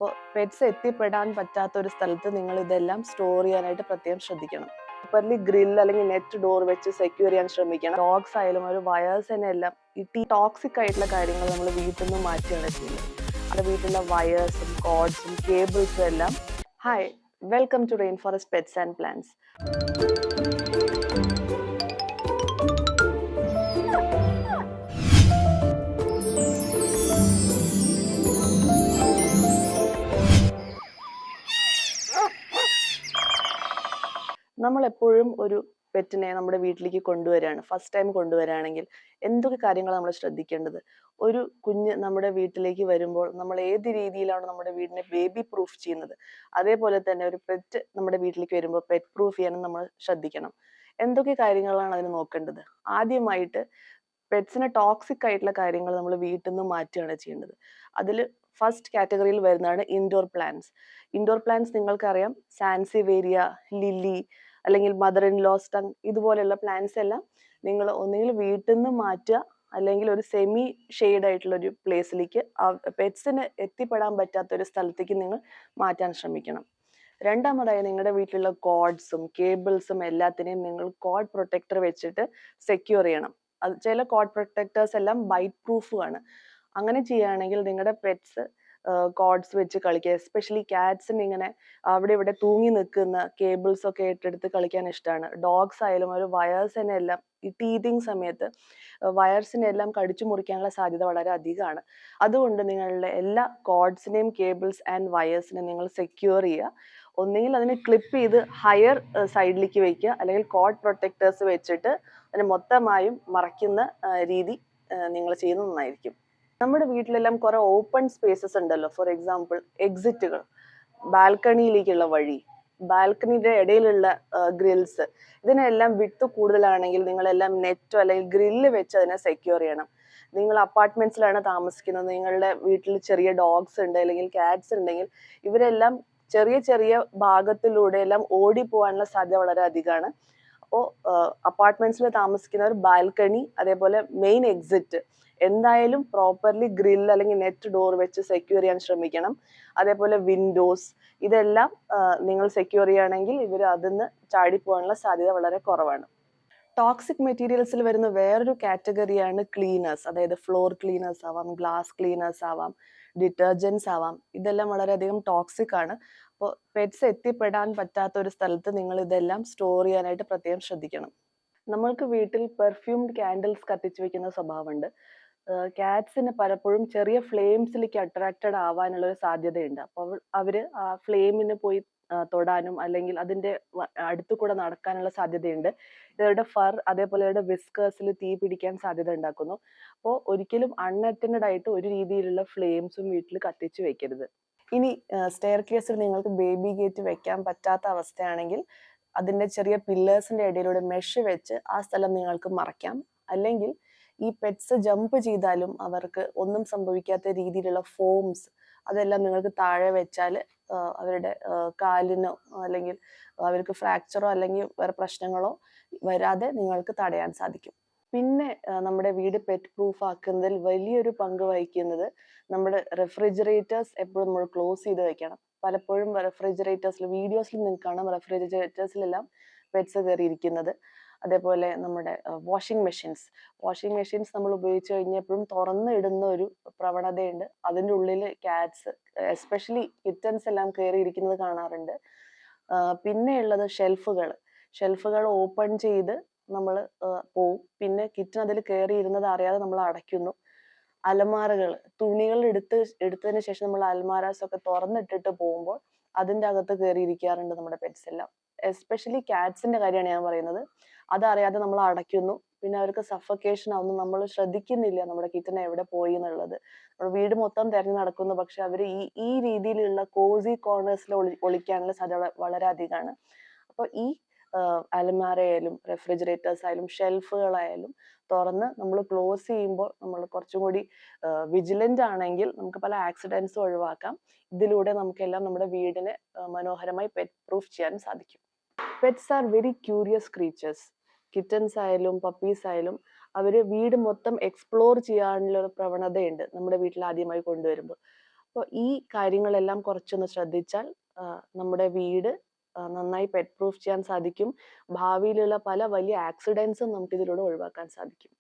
അപ്പോൾ പെറ്റ്സ് എത്തിപ്പെടാൻ പറ്റാത്ത ഒരു സ്ഥലത്ത് നിങ്ങൾ ഇതെല്ലാം സ്റ്റോർ ചെയ്യാനായിട്ട് പ്രത്യേകം ശ്രദ്ധിക്കണം. പ്രോപ്പർലി ഗ്രിൽ അല്ലെങ്കിൽ നെറ്റ് ഡോർ വെച്ച് സെക്യൂർ ചെയ്യാൻ ശ്രമിക്കണം. ഡോഗ്സ് ആയാലും ഒരു വയേഴ്സിനെ എല്ലാം ഈ ടോക്സിക് ആയിട്ടുള്ള കാര്യങ്ങൾ നമ്മൾ വീട്ടിൽ നിന്ന് മാറ്റുകയാണ് ചെയ്യുന്നത്. അത് വീട്ടിലുള്ള വയേഴ്സും കോഡ്സും കേബിൾസും എല്ലാം. Hi, welcome to rainforest pets and plants. നമ്മൾ എപ്പോഴും ഒരു പെറ്റിനെ നമ്മുടെ വീട്ടിലേക്ക് കൊണ്ടുവരികയാണ്, ഫസ്റ്റ് ടൈം കൊണ്ടുവരികയാണെങ്കിൽ എന്തൊക്കെ കാര്യങ്ങൾ നമ്മൾ ശ്രദ്ധിക്കേണ്ടത്? ഒരു കുഞ്ഞ് നമ്മുടെ വീട്ടിലേക്ക് വരുമ്പോൾ നമ്മൾ ഏത് രീതിയിലാണ് നമ്മുടെ വീടിനെ ബേബി പ്രൂഫ് ചെയ്യുന്നത്, അതേപോലെ തന്നെ ഒരു പെറ്റ് നമ്മുടെ വീട്ടിലേക്ക് വരുമ്പോൾ പെറ്റ് പ്രൂഫ് ചെയ്യാനും നമ്മൾ ശ്രദ്ധിക്കണം. എന്തൊക്കെ കാര്യങ്ങളാണ് അതിന് നോക്കേണ്ടത്? ആദ്യമായിട്ട് പെറ്റ്സിന് ടോക്സിക് ആയിട്ടുള്ള കാര്യങ്ങൾ നമ്മൾ വീട്ടിൽ നിന്ന് മാറ്റുകയാണ് ചെയ്യേണ്ടത്. അതിൽ ഫസ്റ്റ് കാറ്റഗറിയിൽ വരുന്നതാണ് ഇൻഡോർ പ്ലാന്റ്സ്. ഇൻഡോർ പ്ലാന്റ്സ് നിങ്ങൾക്കറിയാം, സാൻസിവേരിയ, ലില്ലി അല്ലെങ്കിൽ മദർ ഇൻ ലോ സ്റ്റങ്, ഇതുപോലെയുള്ള പ്ലാന്റ്സ് എല്ലാം നിങ്ങൾ ഒന്നുകിൽ വീട്ടിൽ നിന്ന് മാറ്റുക, അല്ലെങ്കിൽ ഒരു സെമി ഷെയ്ഡ് ആയിട്ടുള്ള ഒരു പ്ലേസിലേക്ക്, പെറ്റ്സിന് എത്തിപ്പെടാൻ പറ്റാത്ത ഒരു സ്ഥലത്തേക്ക് നിങ്ങൾ മാറ്റാൻ ശ്രമിക്കണം. രണ്ടാമതായി നിങ്ങളുടെ വീട്ടിലുള്ള കോഡ്സും കേബിൾസും എല്ലാത്തിനെയും നിങ്ങൾ കോഡ് പ്രൊട്ടക്ടർ വെച്ചിട്ട് സെക്യൂർ ചെയ്യണം. അത് ചില കോഡ് പ്രൊട്ടക്ടേഴ്സ് എല്ലാം ബൈറ്റ് പ്രൂഫുമാണ്. അങ്ങനെ ചെയ്യുകയാണെങ്കിൽ നിങ്ങളുടെ പെറ്റ്സ് കോഡ്സ് വെച്ച് കളിക്കുക. എസ്പെഷ്യലി ക്യാറ്റ്സിന് ഇങ്ങനെ അവിടെ ഇവിടെ തൂങ്ങി നിൽക്കുന്ന കേബിൾസ് ഒക്കെ ഇട്ടെടുത്ത് കളിക്കാൻ ഇഷ്ടമാണ്. ഡോഗ്സ് ആയാലും ഒരു വയേഴ്സിനെ എല്ലാം ഈ ടീതിങ് സമയത്ത് വയർസിനെ എല്ലാം കടിച്ചു മുറിക്കാനുള്ള സാധ്യത വളരെ അധികമാണ്. അതുകൊണ്ട് നിങ്ങളുടെ എല്ലാ കോഡ്സിനെയും കേബിൾസ് ആൻഡ് വയേഴ്സിനെ നിങ്ങൾ സെക്യൂർ ചെയ്യുക. ഒന്നുകിൽ അതിനെ ക്ലിപ്പ് ചെയ്ത് ഹയർ സൈഡിലേക്ക് വെക്കുക, അല്ലെങ്കിൽ കോഡ് പ്രൊട്ടക്ടേഴ്സ് വെച്ചിട്ട് അതിനെ മൊത്തമായും മറയ്ക്കുന്ന രീതി നിങ്ങൾ ചെയ്യുന്നത് നന്നായിരിക്കും. നമ്മുടെ വീട്ടിലെല്ലാം കുറെ ഓപ്പൺ സ്പേസസ് ഉണ്ടല്ലോ. ഫോർ എക്സാമ്പിൾ എക്സിറ്റുകൾ, ബാൽക്കണിയിലേക്കുള്ള വഴി, ബാൽക്കണിയുടെ ഇടയിലുള്ള ഗ്രിൽസ്, ഇതിനെല്ലാം വിട്ട് കൂടുതലാണെങ്കിൽ നിങ്ങളെല്ലാം നെറ്റോ അല്ലെങ്കിൽ ഗ്രില്ല് വെച്ച് അതിനെ സെക്യൂർ ചെയ്യണം. നിങ്ങൾ അപ്പാർട്ട്മെന്റ്സിലാണ് താമസിക്കുന്നത്, നിങ്ങളുടെ വീട്ടിൽ ചെറിയ ഡോഗ്സ് ഉണ്ട് അല്ലെങ്കിൽ കാറ്റ്സ് ഉണ്ടെങ്കിൽ ഇവരെല്ലാം ചെറിയ ചെറിയ ഭാഗത്തിലൂടെ എല്ലാം ഓടി പോകാനുള്ള സാധ്യത വളരെ അധികമാണ്. അപ്പോൾ അപ്പാർട്ട്മെന്റ്സിൽ താമസിക്കുന്നവർ ബാൽക്കണി, അതേപോലെ മെയിൻ എക്സിറ്റ് എന്തായാലും പ്രോപ്പർലി ഗ്രിൽ അല്ലെങ്കിൽ നെറ്റ് ഡോർ വെച്ച് സെക്യൂർ ചെയ്യാൻ ശ്രമിക്കണം. അതേപോലെ വിൻഡോസ്, ഇതെല്ലാം നിങ്ങൾ സെക്യൂർ ചെയ്യുകയാണെങ്കിൽ ഇവർ അതിന്ന് ചാടിപ്പോകാനുള്ള സാധ്യത വളരെ കുറവാണ്. ടോക്സിക് മെറ്റീരിയൽസിൽ വരുന്ന വേറൊരു കാറ്റഗറിയാണ് ക്ലീനേഴ്സ്. അതായത് ഫ്ലോർ ക്ലീനേഴ്സ് ആവാം, ഗ്ലാസ് ക്ലീനേഴ്സ് ആവാം, ഡിറ്റർജൻസ് ആവാം. ഇതെല്ലാം വളരെയധികം ടോക്സിക് ആണ്. അപ്പോൾ പെറ്റ്സ് എത്തിപ്പെടാൻ പറ്റാത്ത ഒരു സ്ഥലത്ത് നിങ്ങൾ ഇതെല്ലാം സ്റ്റോർ ചെയ്യാനായിട്ട് പ്രത്യേകം ശ്രദ്ധിക്കണം. നമ്മൾക്ക് വീട്ടിൽ പെർഫ്യൂംഡ് കാൻഡിൽസ് കത്തിച്ചു വെക്കുന്ന സ്വഭാവമുണ്ട്. കാറ്റ്സിന് പലപ്പോഴും ചെറിയ ഫ്ലെയിംസിലേക്ക് അട്രാക്റ്റഡ് ആവാനുള്ള ഒരു സാധ്യതയുണ്ട്. അപ്പോൾ അവര് ആ ഫ്ലെയിമിന് പോയി തൊടാനും അല്ലെങ്കിൽ അതിന്റെ അടുത്തു കൂടെ നടക്കാനുള്ള സാധ്യതയുണ്ട്. ഇവരുടെ ഫർ, അതേപോലെ ഇവരുടെ വിസ്കേഴ്സിൽ തീ പിടിക്കാൻ സാധ്യത ഉണ്ടാക്കുന്നു. അപ്പോൾ ഒരിക്കലും അൺഅറ്റൻഡ് ആയിട്ട് ഒരു രീതിയിലുള്ള ഫ്ലെയിംസും വീട്ടിൽ കത്തിച്ചു വെക്കരുത്. ഇനി സ്റ്റെയർ കേസിൽ നിങ്ങൾക്ക് ബേബി ഗേറ്റ് വെക്കാൻ പറ്റാത്ത അവസ്ഥയാണെങ്കിൽ അതിന്റെ ചെറിയ പില്ലേഴ്സിന്റെ ഇടയിലൂടെ മെഷ് വെച്ച് ആ സ്ഥലം നിങ്ങൾക്ക് മറയ്ക്കാം. അല്ലെങ്കിൽ ഈ പെറ്റ്സ് ജമ്പ് ചെയ്താലും അവർക്ക് ഒന്നും സംഭവിക്കാത്ത രീതിയിലുള്ള ഫോംസ്, അതെല്ലാം നിങ്ങൾക്ക് താഴെ വെച്ചാൽ അവരുടെ കാലിനോ അല്ലെങ്കിൽ അവർക്ക് ഫ്രാക്ചറോ അല്ലെങ്കിൽ വേറെ പ്രശ്നങ്ങളോ വരാതെ നിങ്ങൾക്ക് തടയാൻ സാധിക്കും. പിന്നെ നമ്മുടെ വീട് പെറ്റ് പ്രൂഫ് ആക്കുന്നതിൽ വലിയൊരു പങ്ക് വഹിക്കുന്നത് നമ്മുടെ റെഫ്രിജറേറ്റേഴ്സ് എപ്പോഴും നമ്മൾ ക്ലോസ് ചെയ്ത് വെക്കണം. പലപ്പോഴും റെഫ്രിജറേറ്റേഴ്സിൽ, വീഡിയോസിൽ നിങ്ങൾക്ക് കാണാം, റെഫ്രിജറേറ്റേഴ്സിലെല്ലാം പെറ്റ്സ് കയറിയിരിക്കുന്നത്. അതേപോലെ നമ്മുടെ വാഷിംഗ് മെഷീൻസ് നമ്മൾ ഉപയോഗിച്ച് കഴിഞ്ഞപ്പോഴും തുറന്ന് ഇടുന്ന ഒരു പ്രവണതയുണ്ട്. അതിൻ്റെ ഉള്ളിൽ ക്യാറ്റ്സ്, എസ്പെഷ്യലി കിറ്റൻസ് എല്ലാം കയറിയിരിക്കുന്നത് കാണാറുണ്ട്. പിന്നെ ഉള്ളത് ഷെൽഫുകൾ ഓപ്പൺ ചെയ്ത് നമ്മൾ പോവും. പിന്നെ കിച്ചൺ അതിൽ കയറി ഇരുന്നത് അറിയാതെ നമ്മൾ അടയ്ക്കുന്നു. അലമാരകൾ, തുണികൾ എടുത്തതിന് ശേഷം നമ്മൾ അൽമാരാസ് ഒക്കെ തുറന്നിട്ടിട്ട് പോകുമ്പോൾ അതിൻ്റെ അകത്ത് കയറിയിരിക്കാറുണ്ട് നമ്മുടെ പെറ്റ്സ് എല്ലാം. എസ്പെഷ്യലി കാറ്റ്സിന്റെ കാര്യമാണ് ഞാൻ പറയുന്നത്. അതറിയാതെ നമ്മൾ അടയ്ക്കുന്നു, പിന്നെ അവർക്ക് സഫക്കേഷൻ ആവുന്നു. നമ്മൾ ശ്രദ്ധിക്കുന്നില്ല നമ്മുടെ കിറ്റൻ എവിടെ പോയി എന്നുള്ളത്. നമ്മൾ വീട് മൊത്തം തിരഞ്ഞു നടക്കുന്നു, പക്ഷെ അവർ ഈ രീതിയിലുള്ള കോസി കോർണേഴ്സിൽ ഒളിക്കാനുള്ള സാധ്യത വളരെ അധികമാണ്. അപ്പോൾ ഈ അലമാരയായാലും റെഫ്രിജറേറ്റേഴ്സ് ആയാലും ഷെൽഫുകളായാലും തുറന്ന് നമ്മൾ ക്ലോസ് ചെയ്യുമ്പോൾ നമ്മൾ കുറച്ചും കൂടി വിജിലന്റ് ആണെങ്കിൽ നമുക്ക് പല ആക്സിഡൻസും ഒഴിവാക്കാം. ഇതിലൂടെ നമുക്കെല്ലാം നമ്മുടെ വീടിനെ മനോഹരമായി പെറ്റ് പ്രൂഫ് ചെയ്യാൻ സാധിക്കും. Pets are very curious creatures. Kittens ആയാലും പപ്പീസ് ആയാലും അവര് വീട് മൊത്തം എക്സ്പ്ലോർ ചെയ്യാനുള്ള ഒരു പ്രവണതയുണ്ട് നമ്മുടെ വീട്ടിൽ ആദ്യമായി കൊണ്ടുവരുമ്പോൾ. അപ്പോൾ ഈ കാര്യങ്ങളെല്ലാം കുറച്ചൊന്ന് ശ്രദ്ധിച്ചാൽ നമ്മുടെ വീട് നന്നായി പെറ്റ് പ്രൂഫ് ചെയ്യാൻ സാധിക്കും. ഭാവിയിലുള്ള പല വലിയ ആക്സിഡന്റ്സും നമുക്ക് ഇതിലൂടെ ഒഴിവാക്കാൻ സാധിക്കും.